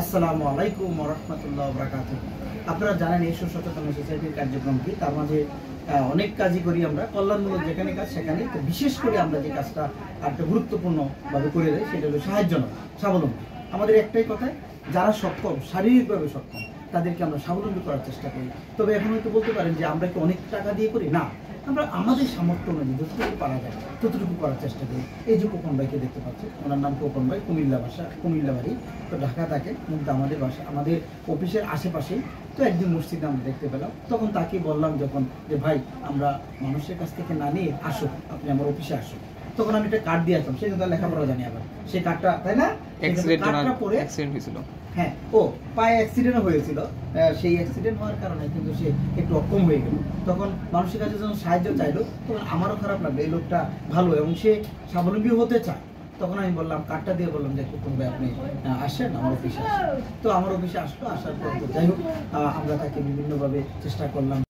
আসসালামু আলাইকুম ওয়া রাহমাতুল্লাহি ওয়া বারাকাতুহু। আপনারা জানেন এই সচেতন সোসাইটির কার্যক্রম কি, তার মাঝে অনেক কাজই করি আমরা, কল্যাণমূলক যেখানে কাজ সেখানে। তো বিশেষ করে আমরা যে কাজটা একটা গুরুত্বপূর্ণভাবে করে দেয় সেটা হলো সাহায্য নয়, স্বাবলম্বী। আমাদের একটাই কথা, যারা সক্ষম, শারীরিকভাবে সক্ষম, তাদেরকে আমরা স্বাবলম্বী করার চেষ্টা করি। তবে এখন হয়তো বলতে পারেন যে আমরা কি অনেক টাকা দিয়ে করি? না, আমরা আমাদের সামর্থ্য অনুযায়ী যতটুকু পারা যায় ততটুকু করার চেষ্টা করি। এই যে খোকন ভাইকে দেখতে পাচ্ছি, ওনার নাম খোকন ভাই, কুমিল্লা বাড়ি, তো ঢাকা থাকে, কিন্তু আমাদের বাসা আমাদের অফিসের আশেপাশেই। তো একদিন মসজিদে আমরা দেখতে পেলাম, তখন তাকে বললাম যখন যে ভাই, আমরা মানুষের কাছ থেকে না নিয়ে আসো, আপনি আমার অফিসে আসো। তখন আমি একটা কার্ড দিয়ে আসলাম, সে কিন্তু লেখাপড়া জানি আবার সেই কার্ডটা, তাই না? কার্ডটা পরে হ্যাঁ, ও পায়ে অ্যাক্সিডেন্ট হয়েছিল, সেই অ্যাক্সিডেন্ট হওয়ার কারণে কিন্তু সে একটু অক্ষম হয়ে গেল। তখন মানুষের কাছে যখন সাহায্য চাইলো, তখন আমারও খারাপ লাগলো, এই লোকটা ভালো এবং সে স্বাবলম্বী হতে চায়। তখন আমি বললাম, কার্ডটা দিয়ে বললাম যে খোকন ভাই আপনি আসেন আমার অফিসে আসেন। তো আমার অফিসে আসলো, আসার পর তো যাই হোক আমরা তাকে বিভিন্নভাবে চেষ্টা করলাম।